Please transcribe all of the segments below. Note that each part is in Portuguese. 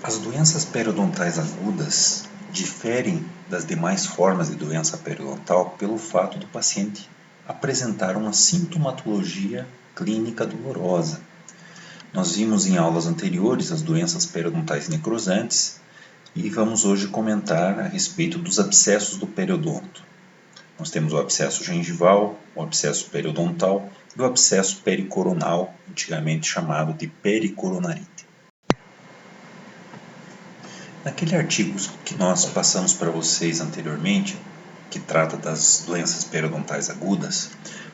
As doenças periodontais agudas diferem das demais formas de doença periodontal pelo fato do paciente apresentar uma sintomatologia clínica dolorosa. Nós vimos em aulas anteriores as doenças periodontais necrosantes e vamos hoje comentar a respeito dos abscessos do periodonto. Nós temos o abscesso gengival, o abscesso periodontal e o abscesso pericoronal, antigamente chamado de pericoronarite. Naquele artigo que nós passamos para vocês anteriormente, que trata das doenças periodontais agudas,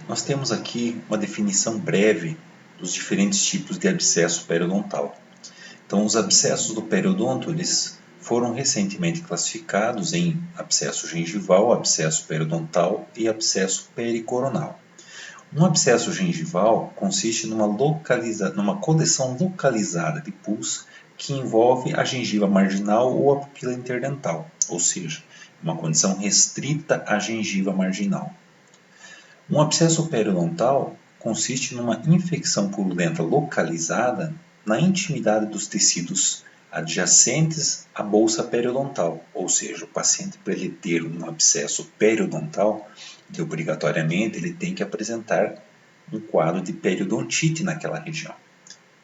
nós temos aqui uma definição breve dos diferentes tipos de abscesso periodontal. Então, os abscessos do periodonto, eles foram recentemente classificados em abscesso gengival, abscesso periodontal e abscesso pericoronal. Um abscesso gengival consiste numa coleção localizada de pus que envolve a gengiva marginal ou a pupila interdental, ou seja, uma condição restrita à gengiva marginal. Um abscesso periodontal consiste numa infecção purulenta localizada na intimidade dos tecidos adjacentes à bolsa periodontal, ou seja, o paciente, para ele ter um abscesso periodontal, obrigatoriamente ele tem que apresentar um quadro de periodontite naquela região,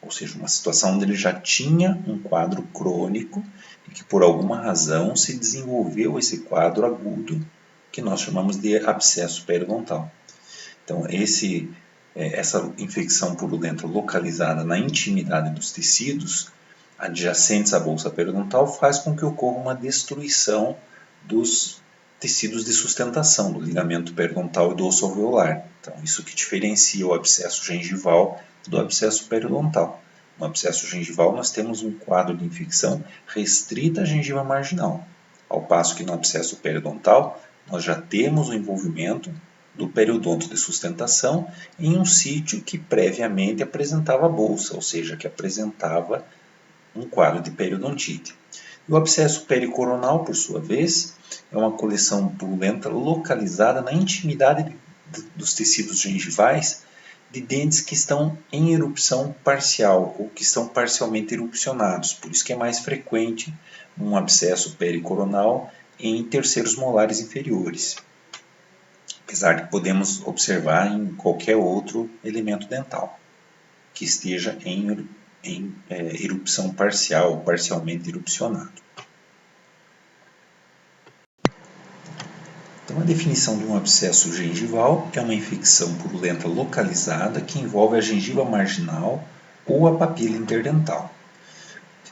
ou seja, uma situação onde ele já tinha um quadro crônico e que por alguma razão se desenvolveu esse quadro agudo que nós chamamos de abscesso periodontal. Então, essa infecção purulenta localizada na intimidade dos tecidos adjacentes à bolsa periodontal faz com que ocorra uma destruição dos tecidos de sustentação, do ligamento periodontal e do osso alveolar. Então, isso que diferencia o abscesso gengival do abscesso periodontal. No abscesso gengival, nós temos um quadro de infecção restrita à gengiva marginal, ao passo que no abscesso periodontal, nós já temos o envolvimento do periodonto de sustentação em um sítio que previamente apresentava bolsa, ou seja, que apresentava um quadro de periodontite. E o abscesso pericoronal, por sua vez, é uma coleção purulenta localizada na intimidade dos tecidos gengivais de dentes que estão em erupção parcial ou que estão parcialmente erupcionados. Por isso que é mais frequente um abscesso pericoronal em terceiros molares inferiores, apesar de podemos observar em qualquer outro elemento dental que esteja em erupção parcial ou parcialmente erupcionado. Então, a definição de um abscesso gengival é uma infecção purulenta localizada que envolve a gengiva marginal ou a papila interdental.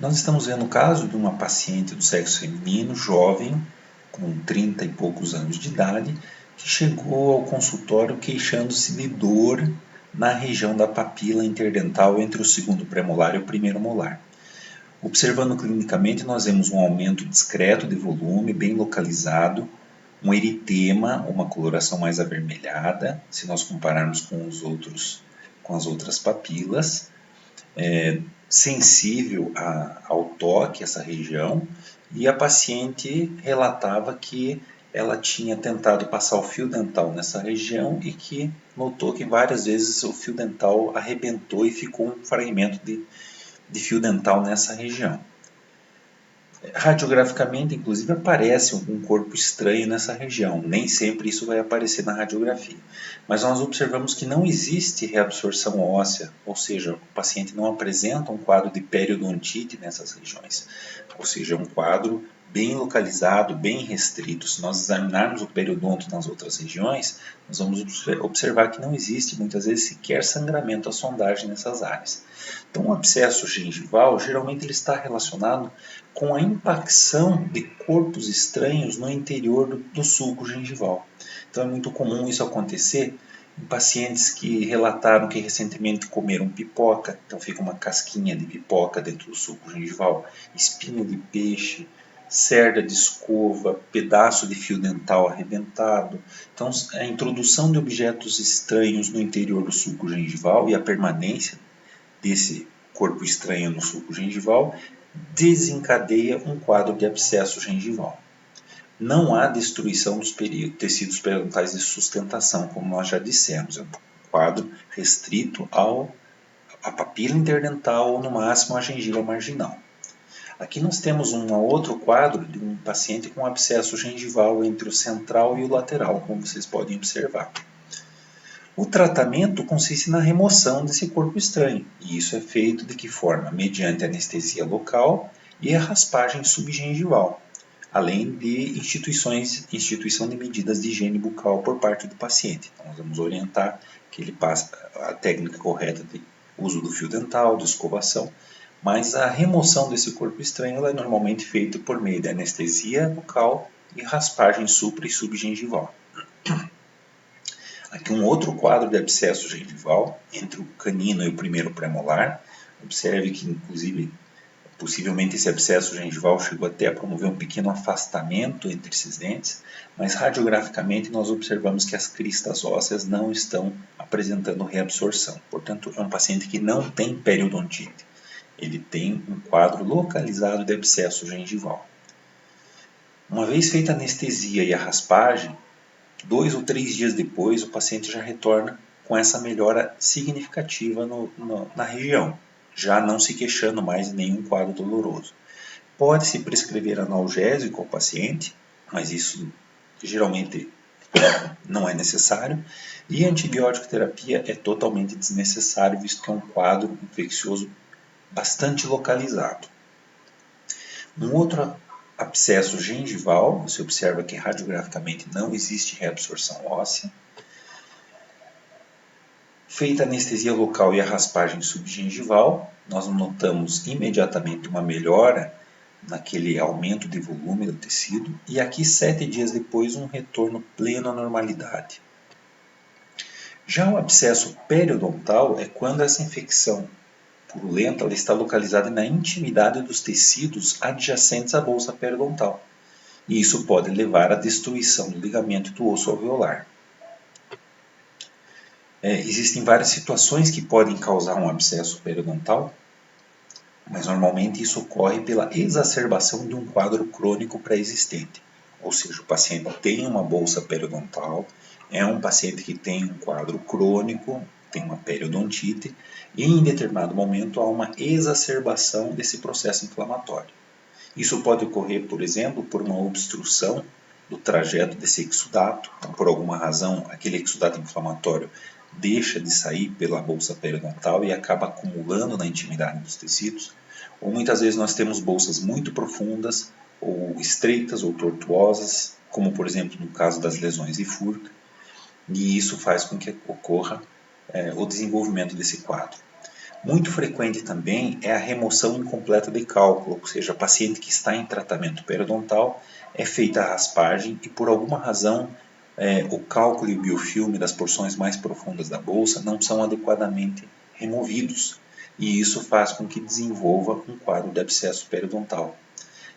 Nós estamos vendo o caso de uma paciente do sexo feminino, jovem, com 30 e poucos anos de idade, que chegou ao consultório queixando-se de dor na região da papila interdental entre o segundo premolar e o primeiro molar. Observando clinicamente, nós vemos um aumento discreto de volume, bem localizado, um eritema, uma coloração mais avermelhada, se nós compararmos com as outras papilas, sensível ao toque, essa região, e a paciente relatava que ela tinha tentado passar o fio dental nessa região e que notou que várias vezes o fio dental arrebentou e ficou um fragmento de fio dental nessa região. Radiograficamente, inclusive, aparece um corpo estranho nessa região. Nem sempre isso vai aparecer na radiografia. Mas nós observamos que não existe reabsorção óssea, ou seja, o paciente não apresenta um quadro de periodontite nessas regiões. Ou seja, é um quadro bem localizado, bem restrito. Se nós examinarmos o periodonto nas outras regiões, nós vamos observar que não existe, muitas vezes, sequer sangramento à sondagem nessas áreas. Então, o abscesso gengival, geralmente, ele está relacionado com a impacção de corpos estranhos no interior do sulco gengival. Então, é muito comum isso acontecer em pacientes que relataram que recentemente comeram pipoca, então fica uma casquinha de pipoca dentro do sulco gengival, espinho de peixe, cerda de escova, pedaço de fio dental arrebentado. Então, a introdução de objetos estranhos no interior do sulco gengival e a permanência desse corpo estranho no sulco gengival desencadeia um quadro de abscesso gengival. Não há destruição dos tecidos periodontais de sustentação, como nós já dissemos. É um quadro restrito à papila interdental ou, no máximo, à gengiva marginal. Aqui nós temos um outro quadro de um paciente com abscesso gengival entre o central e o lateral, como vocês podem observar. O tratamento consiste na remoção desse corpo estranho, e isso é feito de que forma? Mediante anestesia local e a raspagem subgengival, além de instituição de medidas de higiene bucal por parte do paciente. Então, nós vamos orientar que ele passe a técnica correta de uso do fio dental, de escovação, mas a remoção desse corpo estranho ela é normalmente feita por meio de anestesia bucal e raspagem supra e subgengival. Aqui um outro quadro de abscesso gengival entre o canino e o primeiro premolar. Observe que, inclusive, possivelmente esse abscesso gengival chegou até a promover um pequeno afastamento entre esses dentes, mas radiograficamente nós observamos que as cristas ósseas não estão apresentando reabsorção. Portanto, é um paciente que não tem periodontite. Ele tem um quadro localizado de abscesso gengival. Uma vez feita a anestesia e a raspagem, 2 ou 3 dias depois, o paciente já retorna com essa melhora significativa na região, já não se queixando mais de nenhum quadro doloroso. Pode-se prescrever analgésico ao paciente, mas isso geralmente não é necessário, e antibiótico terapia é totalmente desnecessário, visto que é um quadro infeccioso bastante localizado. Um outro abscesso gengival, você observa que radiograficamente não existe reabsorção óssea. Feita a anestesia local e a raspagem subgengival, nós notamos imediatamente uma melhora naquele aumento de volume do tecido e aqui 7 dias depois um retorno pleno à normalidade. Já o abscesso periodontal é quando essa infecção purulenta ela está localizada na intimidade dos tecidos adjacentes à bolsa periodontal. E isso pode levar à destruição do ligamento do osso alveolar. Existem várias situações que podem causar um abscesso periodontal, mas normalmente isso ocorre pela exacerbação de um quadro crônico pré-existente. Ou seja, o paciente tem uma bolsa periodontal, é um paciente que tem um quadro crônico, tem uma periodontite, e em determinado momento há uma exacerbação desse processo inflamatório. Isso pode ocorrer, por exemplo, por uma obstrução do trajeto desse exudato, então, por alguma razão aquele exudato inflamatório deixa de sair pela bolsa periodontal e acaba acumulando na intimidade dos tecidos, ou muitas vezes nós temos bolsas muito profundas, ou estreitas ou tortuosas, como por exemplo no caso das lesões de Furca, e isso faz com que ocorra o desenvolvimento desse quadro. Muito frequente também é a remoção incompleta de cálculo, ou seja, paciente que está em tratamento periodontal, é feita a raspagem e por alguma razão o cálculo e o biofilme das porções mais profundas da bolsa não são adequadamente removidos, e isso faz com que desenvolva um quadro de abscesso periodontal.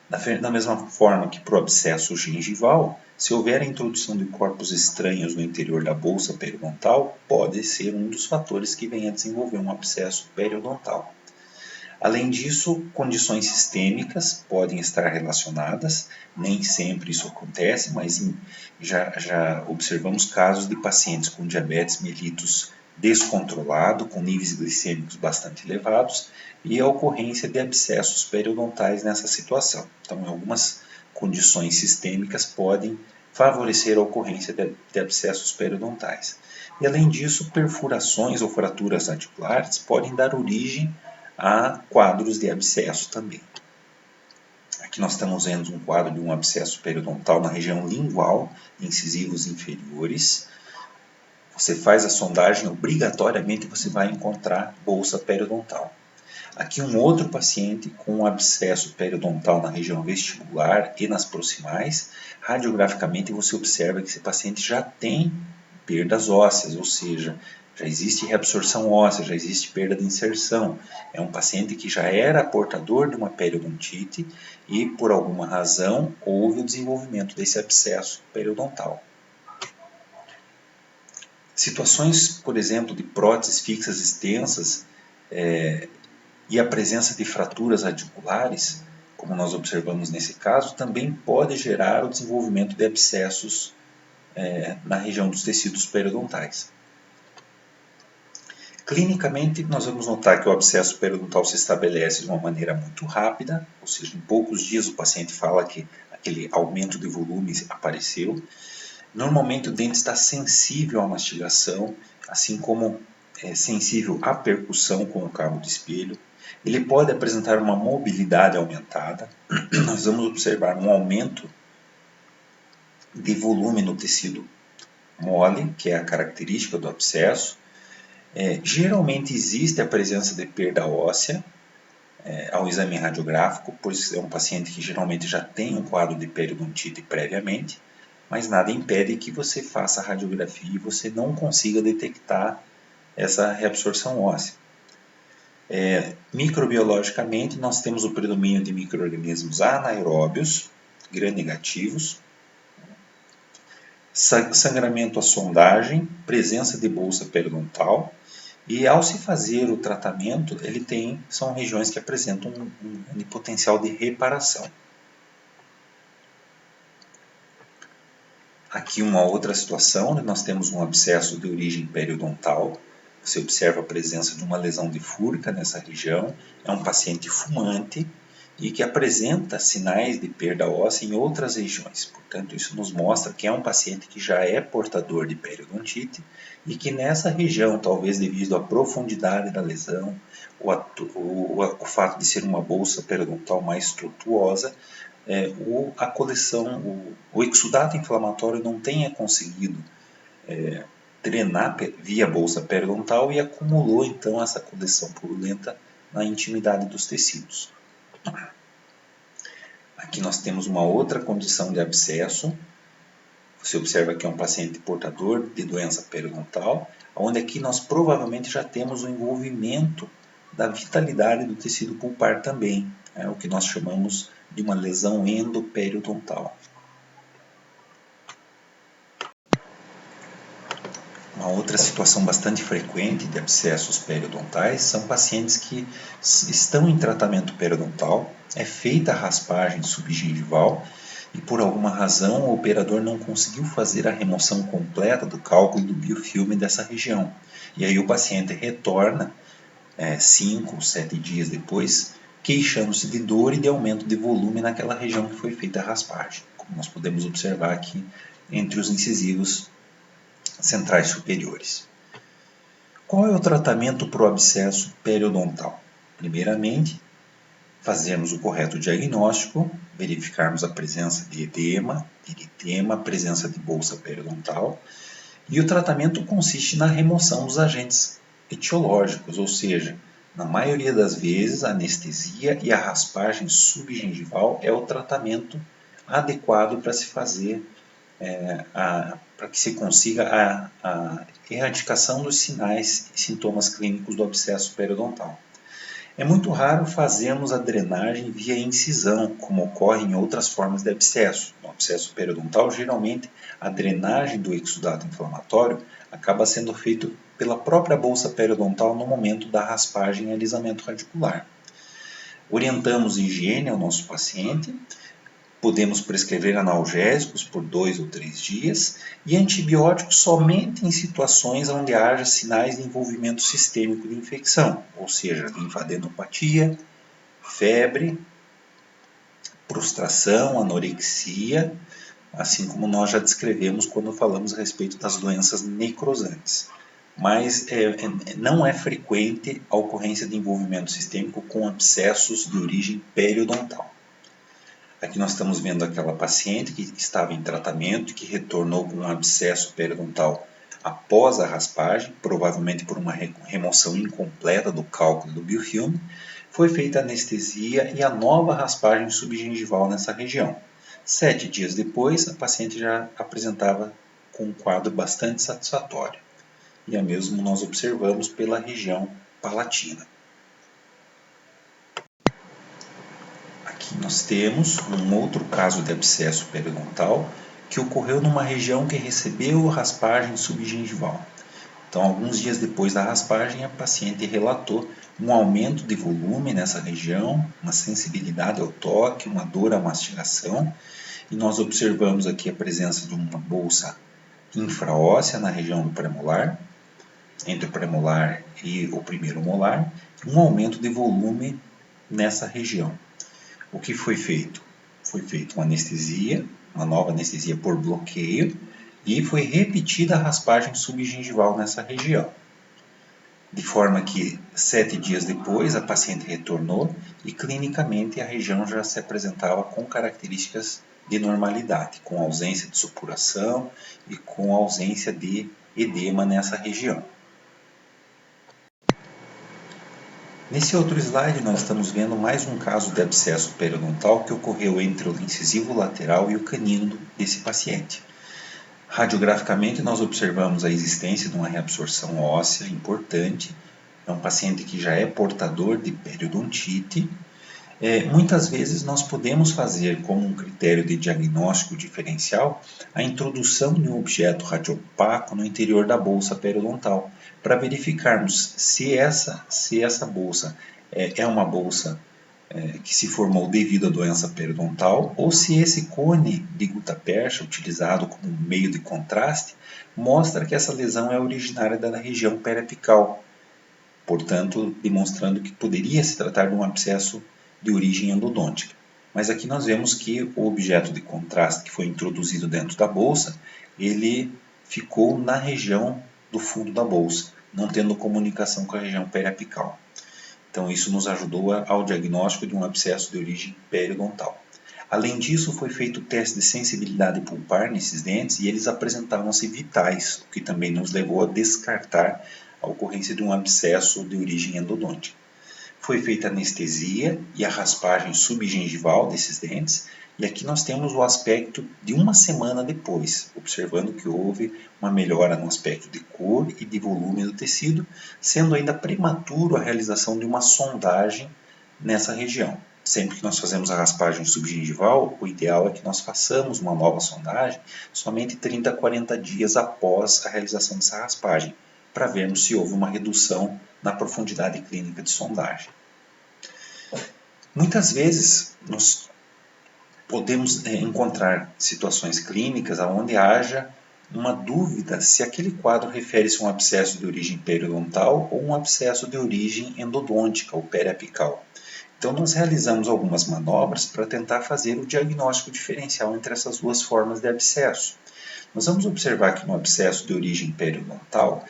Da mesma forma que para o abscesso gengival, se houver a introdução de corpos estranhos no interior da bolsa periodontal, pode ser um dos fatores que venha a desenvolver um abscesso periodontal. Além disso, condições sistêmicas podem estar relacionadas, nem sempre isso acontece, mas já observamos casos de pacientes com diabetes mellitus descontrolado, com níveis glicêmicos bastante elevados, e a ocorrência de abscessos periodontais nessa situação. Então, algumas condições sistêmicas podem favorecer a ocorrência de abscessos periodontais. E, além disso, perfurações ou fraturas articulares podem dar origem a quadros de abscesso também. Aqui nós estamos vendo um quadro de um abscesso periodontal na região lingual, incisivos inferiores. Você faz a sondagem, obrigatoriamente você vai encontrar bolsa periodontal. Aqui um outro paciente com um abscesso periodontal na região vestibular e nas proximais. Radiograficamente você observa que esse paciente já tem perdas ósseas, ou seja, já existe reabsorção óssea, já existe perda de inserção. É um paciente que já era portador de uma periodontite e, por alguma razão, houve o desenvolvimento desse abscesso periodontal. Situações, por exemplo, de próteses fixas extensas e a presença de fraturas radiculares, como nós observamos nesse caso, também pode gerar o desenvolvimento de abscessos na região dos tecidos periodontais. Clinicamente, nós vamos notar que o abscesso periodontal se estabelece de uma maneira muito rápida, ou seja, em poucos dias o paciente fala que aquele aumento de volume apareceu. Normalmente o dente está sensível à mastigação, assim como é sensível à percussão com o cabo de espelho. Ele pode apresentar uma mobilidade aumentada. Nós vamos observar um aumento de volume no tecido mole, que é a característica do abscesso. Geralmente existe a presença de perda óssea ao exame radiográfico, pois é um paciente que geralmente já tem um quadro de periodontite previamente, mas nada impede que você faça a radiografia e você não consiga detectar essa reabsorção óssea. Microbiologicamente, nós temos o predomínio de micro-organismos anaeróbios, gram-negativos, sangramento à sondagem, presença de bolsa periodontal, e ao se fazer o tratamento, são regiões que apresentam um grande potencial de reparação. Aqui uma outra situação, onde nós temos um abscesso de origem periodontal. Você observa a presença de uma lesão de fúrica nessa região. É um paciente fumante e que apresenta sinais de perda óssea em outras regiões. Portanto, isso nos mostra que é um paciente que já é portador de periodontite e que nessa região, talvez devido à profundidade da lesão ou o fato de ser uma bolsa periodontal mais tortuosa, a coleção, o exudato inflamatório não tenha conseguido drenar via bolsa periodontal e acumulou então essa coleção purulenta na intimidade dos tecidos. Aqui nós temos uma outra condição de abscesso. Você observa que é um paciente portador de doença periodontal, onde aqui nós provavelmente já temos o envolvimento da vitalidade do tecido pulpar também, o que nós chamamos de uma lesão endoperiodontal. Uma outra situação bastante frequente de abscessos periodontais são pacientes que estão em tratamento periodontal, é feita a raspagem subgengival e por alguma razão o operador não conseguiu fazer a remoção completa do cálculo do biofilme dessa região. E aí o paciente retorna 5 ou 7 dias depois, queixando-se de dor e de aumento de volume naquela região que foi feita a raspagem, como nós podemos observar aqui entre os incisivos centrais superiores. Qual é o tratamento para o abscesso periodontal? Primeiramente, fazermos o correto diagnóstico, verificarmos a presença de edema, eritema, presença de bolsa periodontal, e o tratamento consiste na remoção dos agentes etiológicos, ou seja, na maioria das vezes a anestesia e a raspagem subgengival é o tratamento adequado para se fazer para que se consiga a erradicação dos sinais e sintomas clínicos do abscesso periodontal. É muito raro fazermos a drenagem via incisão, como ocorre em outras formas de abscesso. No abscesso periodontal, geralmente, a drenagem do exudato inflamatório acaba sendo feita pela própria bolsa periodontal no momento da raspagem e alisamento radicular. Orientamos higiene ao nosso paciente. Podemos prescrever analgésicos por 2 ou 3 dias e antibióticos somente em situações onde haja sinais de envolvimento sistêmico de infecção, ou seja, linfadenopatia, febre, prostração, anorexia, assim como nós já descrevemos quando falamos a respeito das doenças necrosantes. Mas não é frequente a ocorrência de envolvimento sistêmico com abscessos de origem periodontal. Aqui nós estamos vendo aquela paciente que estava em tratamento e que retornou com um abscesso periodontal após a raspagem, provavelmente por uma remoção incompleta do cálculo do biofilme. Foi feita a anestesia e a nova raspagem subgengival nessa região. 7 dias depois, a paciente já apresentava com um quadro bastante satisfatório. E a mesmo nós observamos pela região palatina. Aqui nós temos um outro caso de abscesso periodontal que ocorreu numa região que recebeu raspagem subgengival. Então, alguns dias depois da raspagem, a paciente relatou um aumento de volume nessa região, uma sensibilidade ao toque, uma dor à mastigação, e nós observamos aqui a presença de uma bolsa infraóssea na região do premolar, entre o premolar e o primeiro molar, um aumento de volume nessa região. O que foi feito? Foi feita uma anestesia, uma nova anestesia por bloqueio, e foi repetida a raspagem subgengival nessa região. De forma que 7 dias depois a paciente retornou e clinicamente a região já se apresentava com características de normalidade, com ausência de supuração e com ausência de edema nessa região. Nesse outro slide nós estamos vendo mais um caso de abscesso periodontal que ocorreu entre o incisivo lateral e o canino desse paciente. Radiograficamente nós observamos a existência de uma reabsorção óssea importante. É um paciente que já é portador de periodontite. Muitas vezes nós podemos fazer como um critério de diagnóstico diferencial a introdução de um objeto radiopaco no interior da bolsa periodontal, para verificarmos se essa bolsa é uma bolsa que se formou devido à doença periodontal, ou se esse cone de gutta-percha, utilizado como meio de contraste, mostra que essa lesão é originária da região periapical, portanto, demonstrando que poderia se tratar de um abscesso de origem endodôntica. Mas aqui nós vemos que o objeto de contraste que foi introduzido dentro da bolsa, ele ficou na região do fundo da bolsa, não tendo comunicação com a região periapical. Então, isso nos ajudou ao diagnóstico de um abscesso de origem periodontal. Além disso, foi feito o teste de sensibilidade pulpar nesses dentes e eles apresentavam-se vitais, o que também nos levou a descartar a ocorrência de um abscesso de origem endodôntica. Foi feita a anestesia e a raspagem subgengival desses dentes, e aqui nós temos o aspecto de uma semana depois, observando que houve uma melhora no aspecto de cor e de volume do tecido, sendo ainda prematuro a realização de uma sondagem nessa região. Sempre que nós fazemos a raspagem subgengival, o ideal é que nós façamos uma nova sondagem somente 30 a 40 dias após a realização dessa raspagem, para vermos se houve uma redução na profundidade clínica de sondagem. Muitas vezes nós podemos encontrar situações clínicas onde haja uma dúvida se aquele quadro refere-se a um abscesso de origem periodontal ou um abscesso de origem endodôntica ou periapical. Então nós realizamos algumas manobras para tentar fazer o diagnóstico diferencial entre essas duas formas de abscesso. Nós vamos observar que no abscesso de origem periodontal,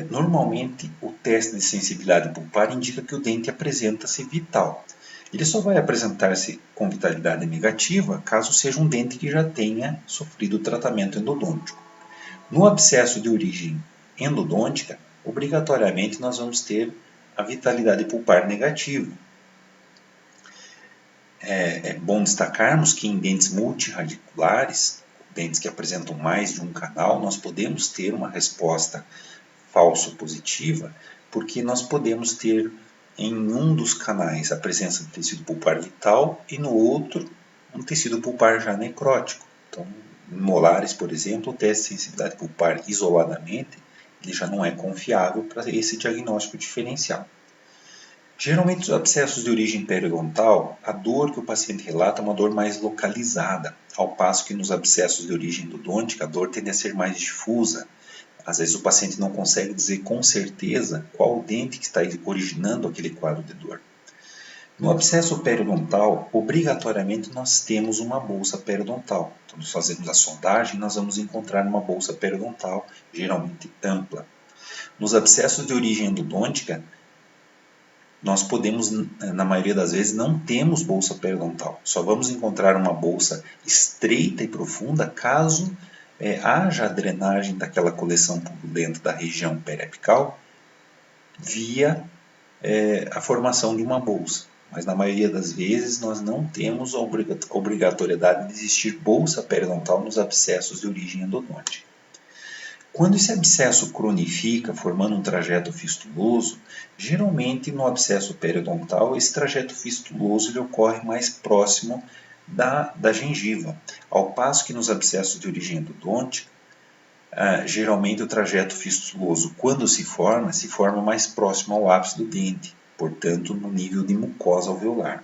normalmente o teste de sensibilidade pulpar indica que o dente apresenta-se vital. Ele só vai apresentar-se com vitalidade negativa caso seja um dente que já tenha sofrido tratamento endodôntico. No abscesso de origem endodôntica, obrigatoriamente nós vamos ter a vitalidade pulpar negativa. É bom destacarmos que em dentes multirradiculares, dentes que apresentam mais de um canal, nós podemos ter uma resposta falso-positiva, porque nós podemos ter em um dos canais a presença de tecido pulpar vital e no outro um tecido pulpar já necrótico. Então, em molares, por exemplo, o teste de sensibilidade pulpar isoladamente ele já não é confiável para esse diagnóstico diferencial. Geralmente, os abscessos de origem periodontal, a dor que o paciente relata é uma dor mais localizada, ao passo que nos abscessos de origem endodôntica a dor tende a ser mais difusa. Às vezes o paciente não consegue dizer com certeza qual o dente que está originando aquele quadro de dor. No abscesso periodontal, obrigatoriamente nós temos uma bolsa periodontal. Então, nós fazemos a sondagem e nós vamos encontrar uma bolsa periodontal, geralmente ampla. Nos abscessos de origem endodôntica, nós podemos, na maioria das vezes, não temos bolsa periodontal. Só vamos encontrar uma bolsa estreita e profunda caso haja a drenagem daquela coleção purulenta da região periapical via a formação de uma bolsa. Mas na maioria das vezes nós não temos a obrigatoriedade de existir bolsa periodontal nos abscessos de origem endodôntica. Quando esse abscesso cronifica, formando um trajeto fistuloso, geralmente no abscesso periodontal esse trajeto fistuloso ele ocorre mais próximo da gengiva, ao passo que nos abscessos de origem endodôntica, geralmente o trajeto fistuloso, quando se forma mais próximo ao ápice do dente, portanto no nível de mucosa alveolar.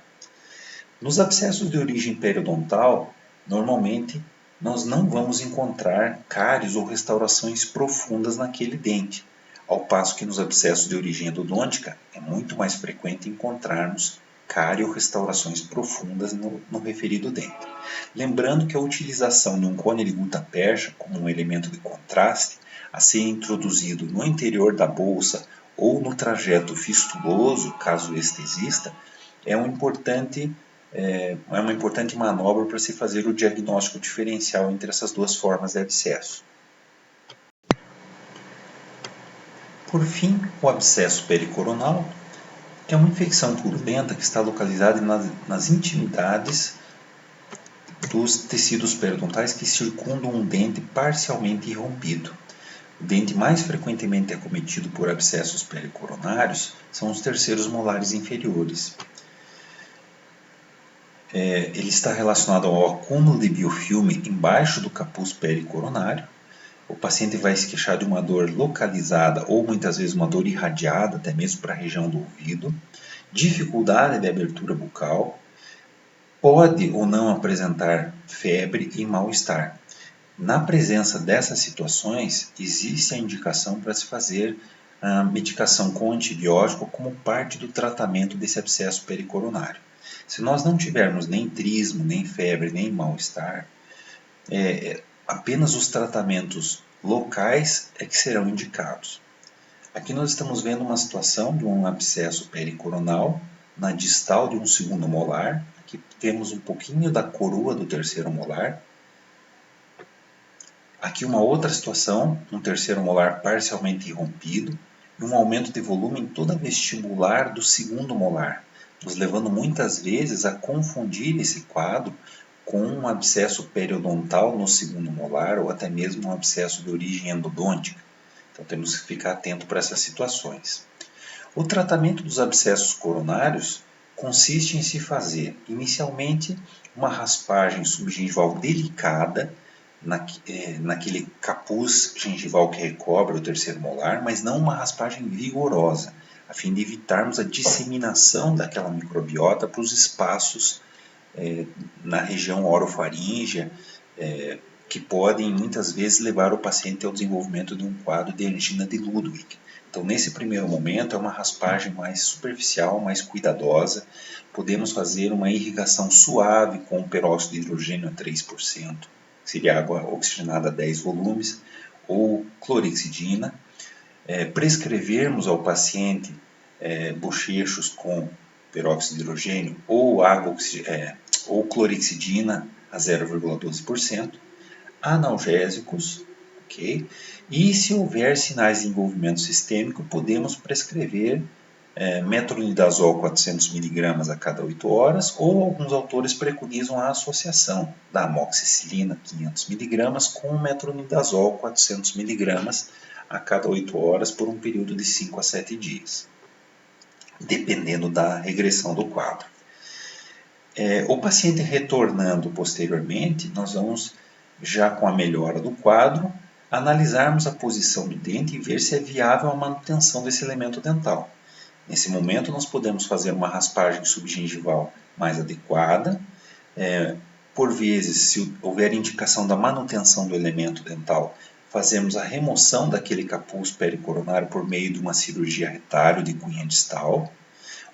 Nos abscessos de origem periodontal, normalmente nós não vamos encontrar cáries ou restaurações profundas naquele dente. ao passo que nos abscessos de origem endodôntica é muito mais frequente encontrarmos cárie ou restaurações profundas no referido dente. Lembrando que a utilização de um cone de gutta-percha como um elemento de contraste a ser introduzido no interior da bolsa ou no trajeto fistuloso, caso este exista, é uma importante manobra para se fazer o diagnóstico diferencial entre essas duas formas de abscesso. Por fim, o abscesso pericoronal é uma infecção purulenta que está localizada nas intimidades dos tecidos periodontais que circundam um dente parcialmente irrompido. O dente mais frequentemente acometido por abscessos pericoronários são os terceiros molares inferiores. Ele está relacionado ao acúmulo de biofilme embaixo do capuz pericoronário. O paciente vai se queixar de uma dor localizada ou muitas vezes uma dor irradiada, até mesmo para a região do ouvido, dificuldade de abertura bucal, pode ou não apresentar febre e mal-estar. Na presença dessas situações, existe a indicação para se fazer a medicação com antibiótico como parte do tratamento desse abscesso pericoronário. Se nós não tivermos nem trismo, nem febre, nem mal-estar, apenas os tratamentos locais é que serão indicados. Aqui nós estamos vendo uma situação de um abscesso pericoronal na distal de um segundo molar. Aqui temos um pouquinho da coroa do terceiro molar. Aqui uma outra situação, um terceiro molar parcialmente irrompido e um aumento de volume em toda a vestibular do segundo molar, nos levando muitas vezes a confundir esse quadro com um abscesso periodontal no segundo molar ou até mesmo um abscesso de origem endodôntica. Então temos que ficar atento para essas situações. O tratamento dos abscessos coronários consiste em se fazer inicialmente uma raspagem subgengival delicada naquele capuz gengival que recobre o terceiro molar, mas não uma raspagem vigorosa, a fim de evitarmos a disseminação daquela microbiota para os espaços na região orofaríngea, que podem muitas vezes levar o paciente ao desenvolvimento de um quadro de angina de Ludwig. Então, nesse primeiro momento, é uma raspagem mais superficial, mais cuidadosa. Podemos fazer uma irrigação suave com peróxido de hidrogênio a 3%, que seria água oxigenada a 10 volumes, ou clorexidina. Prescrevermos ao paciente bochechos com peróxido de hidrogênio ou ou clorexidina a 0,12%, analgésicos, ok? E se houver sinais de envolvimento sistêmico, podemos prescrever metronidazol 400 mg a cada 8 horas, ou alguns autores preconizam a associação da amoxicilina 500 mg com metronidazol 400 mg a cada 8 horas por um período de 5 a 7 dias, dependendo da regressão do quadro. O paciente retornando posteriormente, nós vamos, já com a melhora do quadro, analisarmos a posição do dente e ver se é viável a manutenção desse elemento dental. Nesse momento, nós podemos fazer uma raspagem subgengival mais adequada. Por vezes, se houver indicação da manutenção do elemento dental, fazemos a remoção daquele capuz pericoronário por meio de uma cirurgia retário de cunha distal,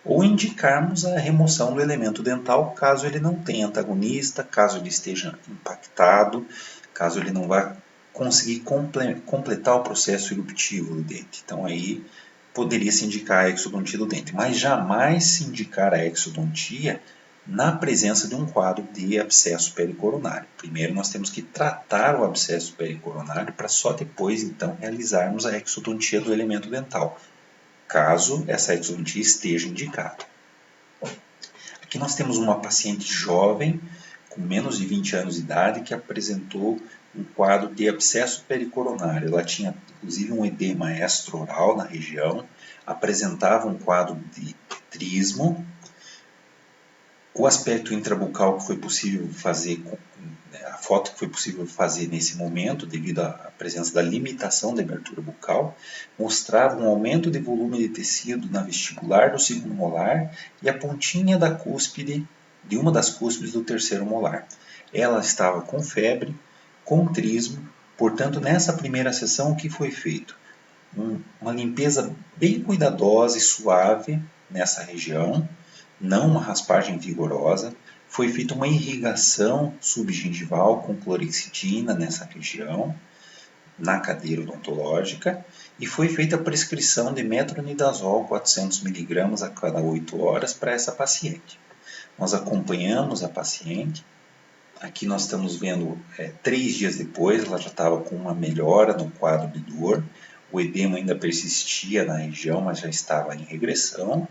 ou indicarmos a remoção do elemento dental caso ele não tenha antagonista, caso ele esteja impactado, caso ele não vá conseguir completar o processo eruptivo do dente. Então aí poderia se indicar a exodontia do dente, mas jamais se indicar a exodontia na presença de um quadro de abscesso pericoronário. Primeiro nós temos que tratar o abscesso pericoronário para só depois então realizarmos a exodontia do elemento dental, caso essa exodontia esteja indicada. Aqui nós temos uma paciente jovem, com menos de 20 anos de idade, que apresentou um quadro de abscesso pericoronário. Ela tinha inclusive um edema extraoral na região, apresentava um quadro de trismo. O aspecto intrabucal que foi possível fazer, a foto que foi possível fazer nesse momento, devido à presença da limitação da abertura bucal, mostrava um aumento de volume de tecido na vestibular do segundo molar e a pontinha da cúspide, de uma das cúspides do terceiro molar. Ela estava com febre, com trismo, portanto, nessa primeira sessão, o que foi feito? uma limpeza bem cuidadosa e suave nessa região, não uma raspagem vigorosa. Foi feita uma irrigação subgengival com clorexidina nessa região, na cadeira odontológica, e foi feita a prescrição de metronidazol 400 mg a cada 8 horas para essa paciente. Nós acompanhamos a paciente. Aqui nós estamos vendo 3 dias depois, ela já estava com uma melhora no quadro de dor. O edema ainda persistia na região, mas já estava em regressão.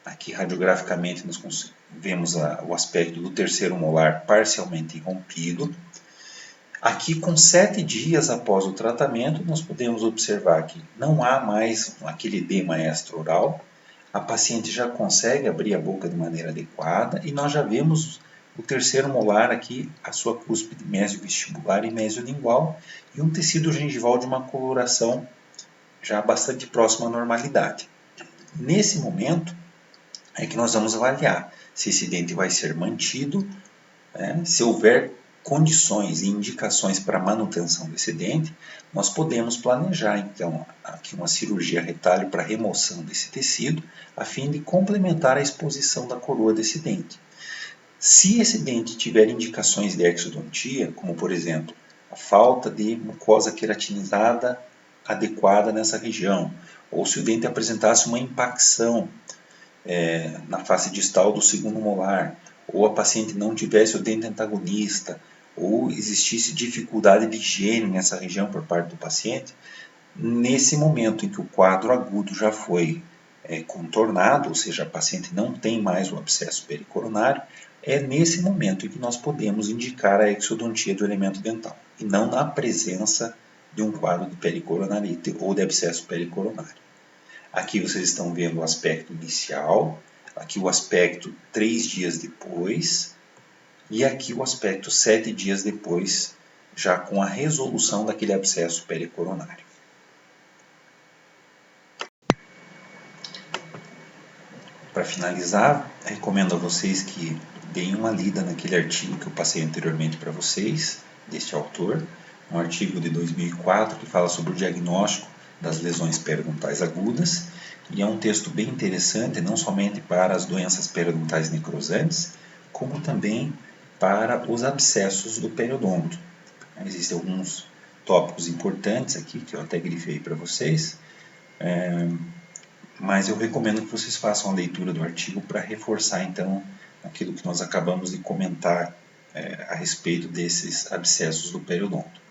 Aqui radiograficamente nós vemos o aspecto do terceiro molar parcialmente rompido. Aqui, com 7 dias após o tratamento, nós podemos observar que não há mais aquele edema extraoral, a paciente já consegue abrir a boca de maneira adequada e nós já vemos o terceiro molar aqui, a sua cúspide mesiovestibular e mesiolingual e um tecido gengival de uma coloração já bastante próxima à normalidade. Nesse momento é que nós vamos avaliar se esse dente vai ser mantido, se houver condições e indicações para manutenção desse dente, nós podemos planejar então aqui uma cirurgia retalho para remoção desse tecido, a fim de complementar a exposição da coroa desse dente. Se esse dente tiver indicações de exodontia, como por exemplo a falta de mucosa queratinizada adequada nessa região, ou se o dente apresentasse uma impacção na face distal do segundo molar, ou a paciente não tivesse o dente antagonista, ou existisse dificuldade de higiene nessa região por parte do paciente, nesse momento em que o quadro agudo já foi contornado, ou seja, a paciente não tem mais o abscesso pericoronário, é nesse momento em que nós podemos indicar a exodontia do elemento dental, e não na presença de um quadro de pericoronarite ou de abscesso pericoronário. Aqui vocês estão vendo o aspecto inicial, aqui o aspecto 3 dias depois, e aqui o aspecto 7 dias depois, já com a resolução daquele abscesso pericoronário. Para finalizar, recomendo a vocês que deem uma lida naquele artigo que eu passei anteriormente para vocês, deste autor, um artigo de 2004 que fala sobre o diagnóstico das lesões periodontais agudas, e é um texto bem interessante, não somente para as doenças periodontais necrosantes, como também para os abscessos do periodonto. Existem alguns tópicos importantes aqui que eu até grifei para vocês, mas eu recomendo que vocês façam a leitura do artigo para reforçar então aquilo que nós acabamos de comentar a respeito desses abscessos do periodonto.